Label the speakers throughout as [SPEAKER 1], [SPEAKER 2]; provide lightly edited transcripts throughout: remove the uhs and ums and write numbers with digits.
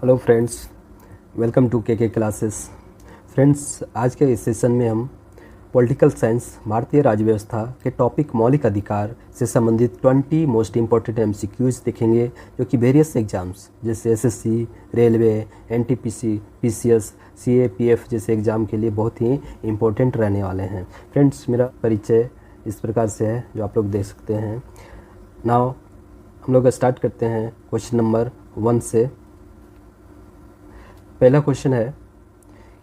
[SPEAKER 1] Hello friends, welcome to के classes. Friends, आज के इस सेशन में हम पॉलिटिकल साइंस भारतीय राज्य व्यवस्था के टॉपिक मौलिक अधिकार से संबंधित 20 मोस्ट इम्पॉर्टेंट एमसीक्यूज देखेंगे, जो कि वेरियस एग्जाम्स जैसे SSC, railway, NTPC, PCS, CAPF जैसे एग्ज़ाम के लिए बहुत ही इम्पोर्टेंट रहने वाले हैं। फ्रेंड्स, मेरा परिचय इस प्रकार से है जो आप लोग देख सकते हैं। नाउ हम लोग स्टार्ट करते हैं क्वेश्चन नंबर 1 से। पहला क्वेश्चन है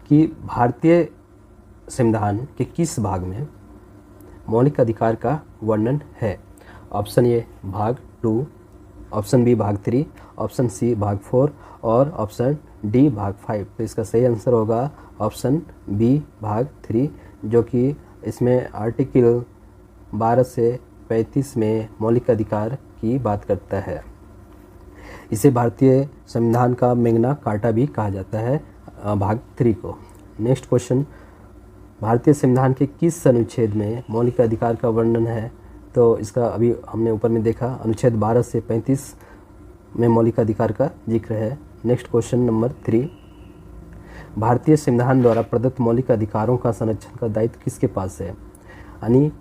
[SPEAKER 1] कि भारतीय संविधान के किस भाग में मौलिक अधिकार का वर्णन है। ऑप्शन ए भाग 2, ऑप्शन बी भाग 3, ऑप्शन सी भाग 4 और ऑप्शन डी भाग 5। तो इसका सही आंसर होगा ऑप्शन बी भाग 3, जो कि इसमें आर्टिकल 12 से 35 में मौलिक अधिकार की बात करता है। इसे भारतीय संविधान का मैग्ना कार्टा भी कहा जाता है, भाग 3 को। नेक्स्ट क्वेश्चन, भारतीय संविधान के किस अनुच्छेद में मौलिक अधिकार का वर्णन है। तो इसका अभी हमने ऊपर में देखा, अनुच्छेद 12 से 35 में मौलिक अधिकार का जिक्र है। नेक्स्ट क्वेश्चन नंबर 3, भारतीय संविधान द्वारा प्रदत्त मौलिक अधिकारों का संरक्षण का दायित्व किसके पास है। यानी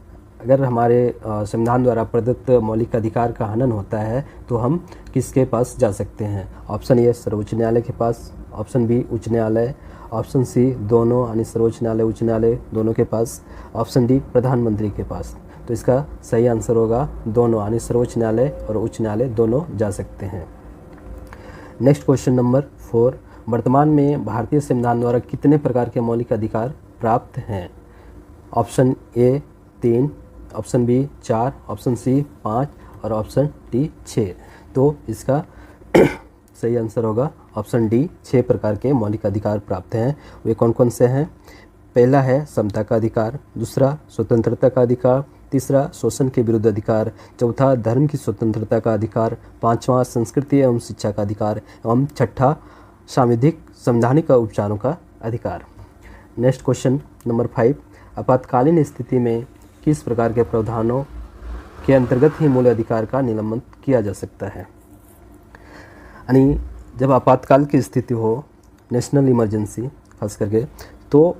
[SPEAKER 1] अगर हमारे संविधान द्वारा प्रदत्त मौलिक अधिकार का हनन होता है तो हम किसके पास जा सकते हैं। ऑप्शन ए सर्वोच्च न्यायालय के पास, ऑप्शन बी उच्च न्यायालय, ऑप्शन सी दोनों यानी सर्वोच्च न्यायालय उच्च न्यायालय दोनों के पास, ऑप्शन डी प्रधानमंत्री के पास। तो इसका सही आंसर होगा दोनों, यानी सर्वोच्च न्यायालय और उच्च न्यायालय दोनों जा सकते हैं। नेक्स्ट क्वेश्चन नंबर 4, वर्तमान में भारतीय संविधान द्वारा कितने प्रकार के मौलिक अधिकार प्राप्त हैं। Option A 3, option B 4, option C 5 और ऑप्शन डी 6। तो इसका सही आंसर होगा ऑप्शन डी, 6 प्रकार के मौलिक अधिकार प्राप्त हैं। वे कौन कौन से हैं। पहला है समता का अधिकार, दूसरा स्वतंत्रता का अधिकार, तीसरा शोषण के विरुद्ध अधिकार, चौथा धर्म की स्वतंत्रता का अधिकार, पांचवा संस्कृति एवं शिक्षा का अधिकार एवं छठा सांविधिक संवैधानिक उपचारों का अधिकार। नेक्स्ट क्वेश्चन नंबर 5, आपातकालीन स्थिति में किस प्रकार के प्रावधानों के अंतर्गत ही मूल अधिकार का निलंबन किया जा सकता है। यानी जब आपातकाल की स्थिति हो, नेशनल इमरजेंसी खास करके, तो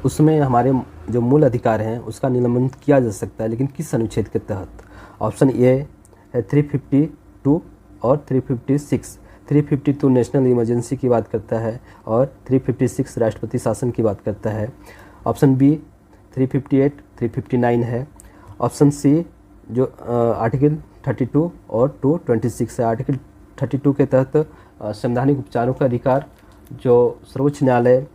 [SPEAKER 1] उसमें हमारे जो मूल अधिकार हैं उसका निलंबन किया जा सकता है, लेकिन किस अनुच्छेद के तहत। ऑप्शन ए है 352 और 356। 352 नेशनल इमरजेंसी की बात करता है और 356 राष्ट्रपति शासन की बात करता है। ऑप्शन बी 358, 359 है। ऑप्शन सी जो आर्टिकल 32 और 226 है। आर्टिकल 32 के तहत संवैधानिक उपचारों का अधिकार जो सर्वोच्च न्यायालय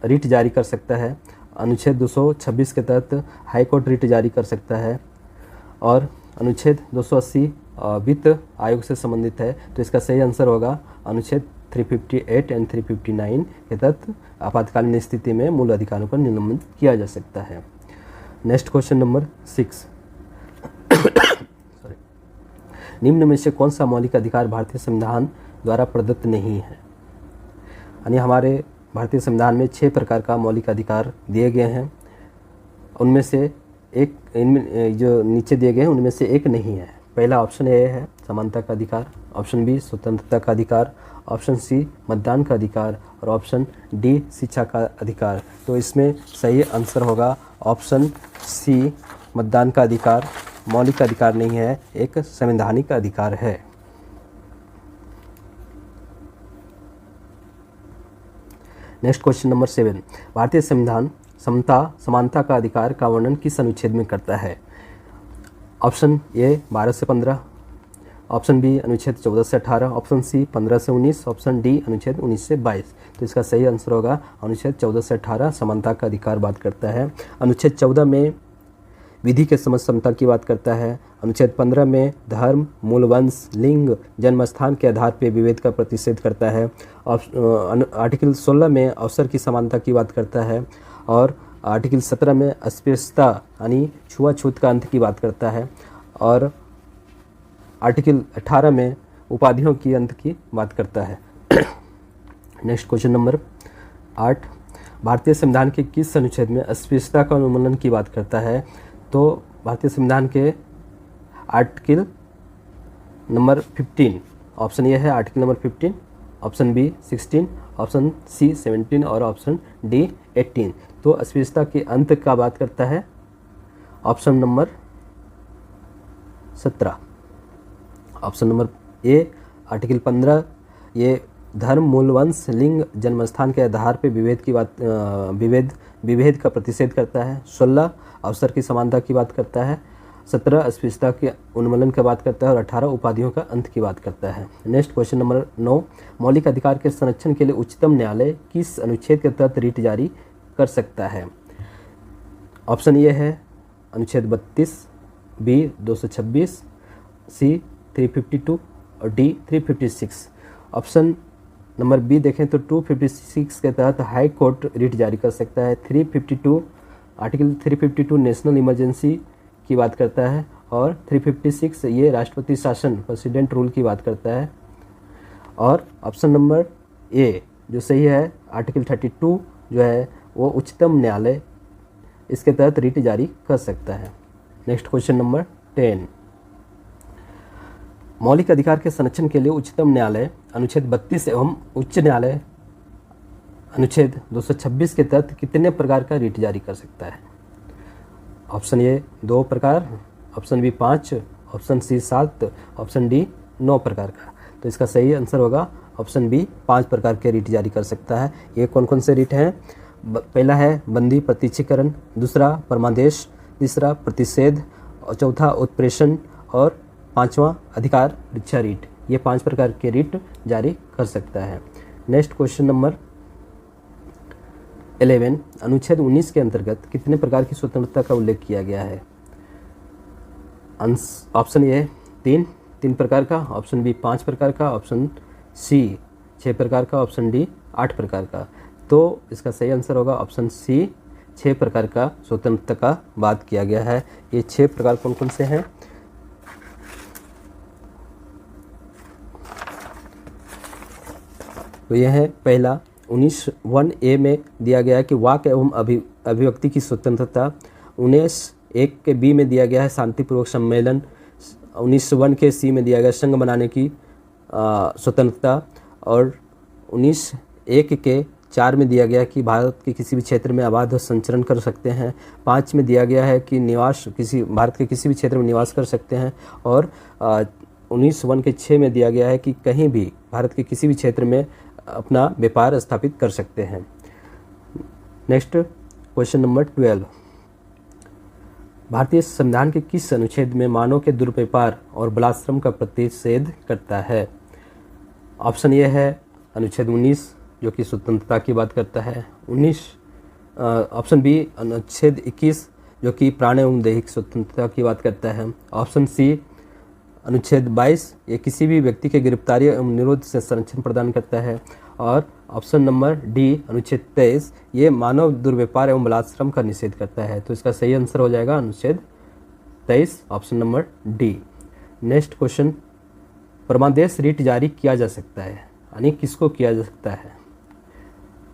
[SPEAKER 1] रिट जारी कर सकता है। अनुच्छेद 226 के तहत हाई कोर्ट रिट जारी कर सकता है और अनुच्छेद 280 वित्त आयोग से संबंधित है। तो इसका सही आंसर होगा अनुच्छेद 358 एंड 359 के तहत आपातकालीन स्थिति में मूल अधिकारों का निलंबन किया जा सकता है। नेक्स्ट क्वेश्चन नंबर 6, निम्न में से कौन सा मौलिक अधिकार भारतीय संविधान द्वारा प्रदत्त नहीं है। यानी हमारे भारतीय संविधान में 6 प्रकार का मौलिक अधिकार दिए गए हैं, उनमें से एक, इनमें जो नीचे दिए गए हैं उनमें से एक नहीं है। पहला ऑप्शन ए है समानता का अधिकार, ऑप्शन बी स्वतंत्रता का अधिकार, ऑप्शन सी मतदान का अधिकार और ऑप्शन डी शिक्षा का अधिकार। तो इसमें सही आंसर होगा ऑप्शन सी, मतदान का अधिकार मौलिक अधिकार नहीं है, एक संवैधानिक अधिकार है। नेक्स्ट क्वेश्चन नंबर 7, भारतीय संविधान समता समानता का अधिकार का वर्णन किस अनुच्छेद में करता है। ऑप्शन ए 12 से 15, ऑप्शन बी अनुच्छेद 14 से 18, ऑप्शन सी 15 से 19, ऑप्शन डी अनुच्छेद 19 से 22। तो इसका सही आंसर होगा अनुच्छेद 14 से 18 समानता का अधिकार बात करता है। अनुच्छेद 14 में विधि के समझ समता की बात करता है। अनुच्छेद 15 में धर्म, मूल वंश, लिंग, जन्मस्थान के आधार पर विभेद का प्रतिषेध करता है। आर्टिकल 16 में अवसर की समानता की बात करता है और आर्टिकल 17 में अस्पृश्यता यानी छुआछूत का अंत की बात करता है और आर्टिकल 18 में उपाधियों की अंत की बात करता है। नेक्स्ट क्वेश्चन नंबर 8, भारतीय संविधान के किस अनुच्छेद में अस्पृश्यता का उन्मूलन की बात करता है। तो भारतीय संविधान के आर्टिकल नंबर 15 ऑप्शन ए है article number 15, option B 16, option C 17 और ऑप्शन डी 18। तो अस्पृश्यता के अंत का बात करता है option number 17। Option number A article 15 ये धर्म, मूल, वंश, लिंग, जन्मस्थान के आधार पर विभेद का प्रतिषेध करता है। 16 अवसर की समानता की बात करता है। 17 अस्पृश्यता के उन्मूलन की बात करता है और 18 उपाधियों का अंत की बात करता है। नेक्स्ट क्वेश्चन नंबर 9, मौलिक अधिकार के संरक्षण के लिए उच्चतम न्यायालय किस अनुच्छेद के तहत रिट जारी कर सकता है? ऑप्शन ए है अनुच्छेद 32, बी 226, सी 352 और डी 356। ऑप्शन नंबर बी देखें तो 256 के तहत हाई कोर्ट रिट जारी कर सकता है। 352 आर्टिकल 352 नेशनल इमरजेंसी की बात करता है और 356 ये राष्ट्रपति शासन प्रेसिडेंट रूल की बात करता है। और ऑप्शन नंबर ए जो सही है आर्टिकल 32 जो है वो उच्चतम न्यायालय इसके तहत रिट जारी कर सकता है। नेक्स्ट क्वेश्चन नंबर 10, मौलिक अधिकार के संरक्षण के लिए उच्चतम न्यायालय अनुच्छेद 32 एवं उच्च न्यायालय अनुच्छेद 226 के तहत कितने प्रकार का रिट जारी कर सकता है? ऑप्शन ए 2 प्रकार, option B 5, option C 7, option D 9 प्रकार का। तो इसका सही आंसर होगा ऑप्शन बी 5 प्रकार के रिट जारी कर सकता है। ये कौन कौन से रिट हैं? पहला है बंदी प्रत्यक्षीकरण, दूसरा परमादेश, तीसरा प्रतिषेध और चौथा उत्प्रेषण और पांचवा अधिकार परीक्षा रिट। ये 5 प्रकार के रिट जारी कर सकता है। नेक्स्ट क्वेश्चन नंबर 11, अनुच्छेद 19 के अंतर्गत कितने प्रकार की स्वतंत्रता का उल्लेख किया गया है? ऑप्शन ए 3 प्रकार का, ऑप्शन बी 5 प्रकार का, ऑप्शन सी 6 प्रकार का, ऑप्शन डी 8 प्रकार का। तो इसका सही आंसर होगा ऑप्शन सी 6 प्रकार का स्वतंत्रता का बात किया गया है। ये 6 प्रकार कौन कौन से हैं? तो यह है पहला 19(1)(a) में दिया गया है कि वाक एवं अभिव्यक्ति की स्वतंत्रता। 19(1) के बी में दिया गया है शांतिपूर्वक सम्मेलन। 19(1) के सी में दिया गया संघ बनाने की स्वतंत्रता। और 19(1) के 4 में दिया गया कि भारत के किसी भी क्षेत्र में अबाध संचरण कर सकते हैं। 5 में दिया गया है कि भारत के किसी भी क्षेत्र में निवास कर सकते हैं। और 19(1) के 6 में दिया गया है कि कहीं भी भारत के किसी भी क्षेत्र में अपना व्यापार स्थापित कर सकते हैं। नेक्स्ट क्वेश्चन नंबर 12, भारतीय संविधान के किस अनुच्छेद में मानव के दुर्व्यवहार और बलात्श्रम का प्रतिषेध करता है? ऑप्शन ए है अनुच्छेद 19 जो कि स्वतंत्रता की बात करता है। 19 ऑप्शन बी अनुच्छेद 21 जो कि प्राण एवं दैहिक स्वतंत्रता की बात करता है। ऑप्शन सी अनुच्छेद 22 ये किसी भी व्यक्ति के गिरफ्तारी एवं निरोध से संरक्षण प्रदान करता है। और ऑप्शन नंबर डी अनुच्छेद 23 ये मानव दुर्व्यवहार एवं बलात्श्रम का निषेध करता है। तो इसका सही आंसर हो जाएगा अनुच्छेद 23 option number D. Next question, परमादेश रिट जारी किया जा सकता है यानी किसको किया जा सकता है?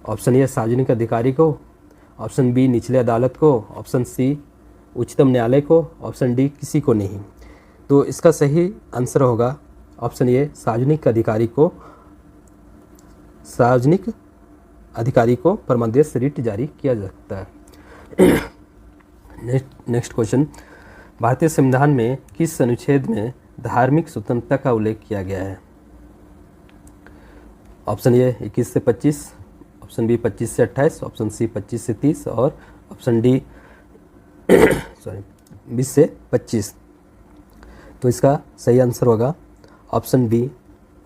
[SPEAKER 1] ऑप्शन ए सार्वजनिक अधिकारी को, ऑप्शन बी निचले अदालत को, ऑप्शन सी उच्चतम न्यायालय को, ऑप्शन डी किसी को नहीं। तो इसका सही आंसर होगा ऑप्शन ए सार्वजनिक अधिकारी को परमादेश रिट जारी किया जा सकता है। नेक्स्ट क्वेश्चन, भारतीय संविधान में किस अनुच्छेद में धार्मिक स्वतंत्रता का उल्लेख किया गया है? ऑप्शन ए 21 से 25, ऑप्शन बी 25 से 28, ऑप्शन सी 25 से 30 और ऑप्शन डी 20 से 25। तो इसका सही आंसर होगा ऑप्शन बी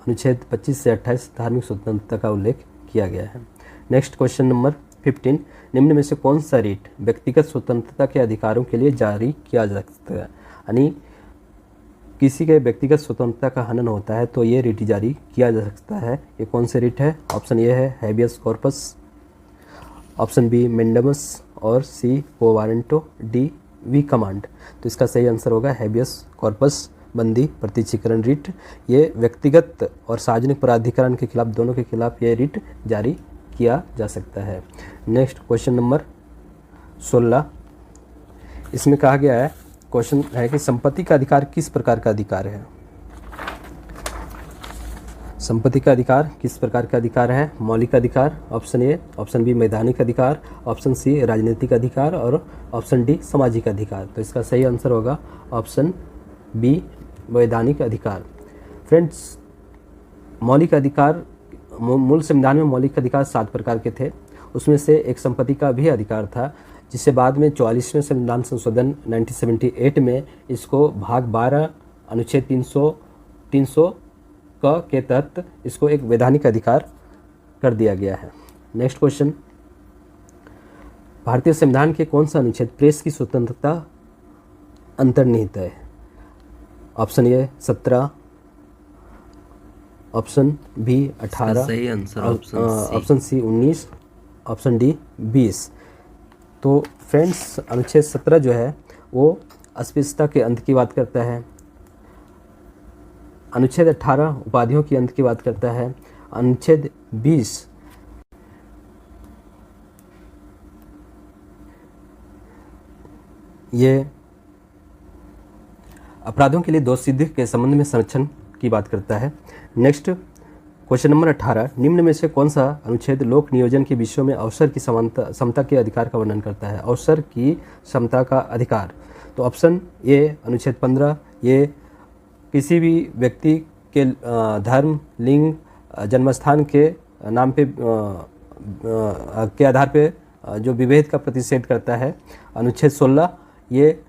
[SPEAKER 1] अनुच्छेद 25 से 28 धार्मिक स्वतंत्रता का उल्लेख किया गया है। नेक्स्ट क्वेश्चन नंबर 15, निम्न में से कौन सा रिट व्यक्तिगत स्वतंत्रता के अधिकारों के लिए जारी किया जा सकता है? यानी किसी के व्यक्तिगत स्वतंत्रता का हनन होता है तो ये रिट जारी किया जा सकता है। ये कौन से रिट है? ऑप्शन ए है habeas corpus, option B mandamus और सी को वारंटो, डी वी कमांड। तो इसका सही आंसर होगा हैबियस कॉर्पस बंदी प्रत्यक्षीकरण रिट। ये व्यक्तिगत और सार्वजनिक प्राधिकरण के खिलाफ दोनों के खिलाफ ये रिट जारी किया जा सकता है। नेक्स्ट क्वेश्चन नंबर 16, इसमें कहा गया है क्वेश्चन है कि संपत्ति का अधिकार किस प्रकार का अधिकार है? संपत्ति का अधिकार किस प्रकार का अधिकार है? मौलिक अधिकार, ऑप्शन ए। ऑप्शन बी वैधानिक अधिकार, ऑप्शन सी राजनीतिक अधिकार और ऑप्शन डी सामाजिक अधिकार। तो इसका सही आंसर होगा ऑप्शन बी वैधानिक अधिकार। फ्रेंड्स, मौलिक अधिकार, मूल संविधान में मौलिक अधिकार 7 प्रकार के थे। उसमें से एक संपत्ति का भी अधिकार था, जिसे बाद में 44वें संविधान संशोधन 1978 में इसको भाग 12 अनुच्छेद 300 के तहत इसको एक वैधानिक अधिकार कर दिया गया है। नेक्स्ट क्वेश्चन, भारतीय संविधान के कौन सा अनुच्छेद प्रेस की स्वतंत्रता अंतर्निहित है? ऑप्शन ए 17, ऑप्शन बी 18,
[SPEAKER 2] सही answer
[SPEAKER 1] option C 19, option D 20। तो फ्रेंड्स, अनुच्छेद 17 जो है वो अस्पृश्यता के अंत की बात करता है। अनुच्छेद 18 उपाधियों की अंत की बात करता है। अनुच्छेद 20 ये अपराधों के लिए दोष सिद्धि के संबंध में संरक्षण की बात करता है। नेक्स्ट क्वेश्चन नंबर 18, निम्न में से कौन सा अनुच्छेद लोक नियोजन के विषयों में अवसर की समता के अधिकार का वर्णन करता है? अवसर की समता का अधिकार। तो ऑप्शन ए अनुच्छेद 15, ये किसी भी व्यक्ति के धर्म, लिंग, जन्मस्थान के नाम पे के आधार पे जो विभेद का प्रतिषेध करता है। अनुच्छेद 16 ये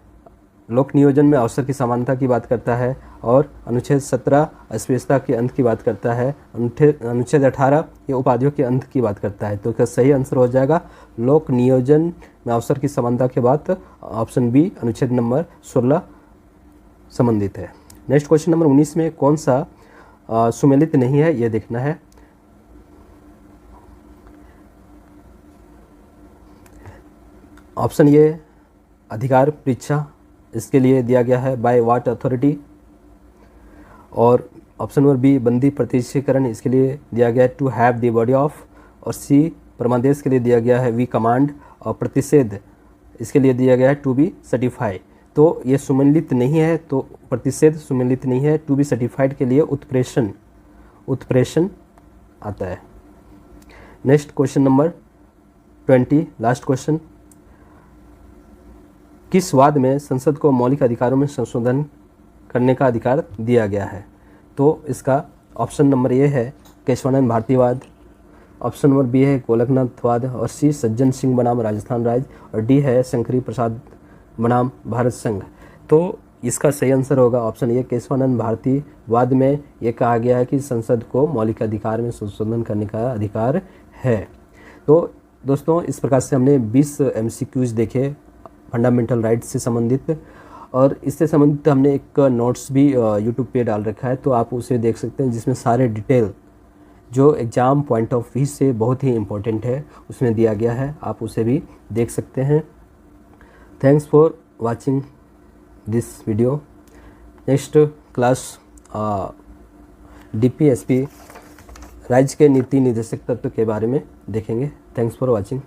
[SPEAKER 1] लोक नियोजन में अवसर की समानता की बात करता है। और अनुच्छेद 17 अस्पृश्यता के अंत की बात करता है। अनुच्छेद 18 ये उपाधियों के अंत की बात करता है। तो इसका सही आंसर हो जाएगा लोक नियोजन में अवसर की समानता के बाद ऑप्शन बी अनुच्छेद नंबर 16 संबंधित है। नेक्स्ट क्वेश्चन नंबर 19 में कौन सा सुमेलित नहीं है, ये देखना है। ऑप्शन ए अधिकार परीक्षा, इसके लिए दिया गया है बाय व्हाट अथॉरिटी। और ऑप्शन नंबर बी बंदी प्रतिष्ठीकरण, इसके लिए दिया गया है to have the body of. और सी परमादेश के लिए दिया गया है वी कमांड। और प्रतिषेध इसके लिए दिया गया है टू बी सर्टिफाई। तो ये सुमेलित नहीं है, तो प्रतिषेध सुमेलित नहीं है। टू बी सर्टिफाइड के लिए उत्प्रेषण आता है। Next question number 20, last question, किस वाद में संसद को मौलिक अधिकारों में संशोधन करने का अधिकार दिया गया है? तो इसका ऑप्शन नंबर ए है केशवानंद भारतीवाद, ऑप्शन नंबर बी है गोलकनाथवाद, और सी सज्जन सिंह बनाम राजस्थान राज्य, और डी है शंकरी प्रसाद बनाम भारत संघ। तो इसका सही आंसर होगा ऑप्शन ए केशवानंद भारतीवाद में ये कहा गया है कि संसद को मौलिक अधिकार में संशोधन करने का अधिकार है। तो दोस्तों, इस प्रकार से हमने 20 MCQs देखे फंडामेंटल राइट्स से संबंधित, और इससे संबंधित हमने एक नोट्स भी यूट्यूब पे डाल रखा है, तो आप उसे देख सकते हैं, जिसमें सारे डिटेल जो एग्ज़ाम पॉइंट ऑफ व्यू से बहुत ही इम्पोर्टेंट है उसमें दिया गया है, आप उसे भी देख सकते हैं। Thanks for watching this video. Next class DPSP राज्य के नीति निर्देशक तत्व के बारे में देखेंगे। Thanks for watching.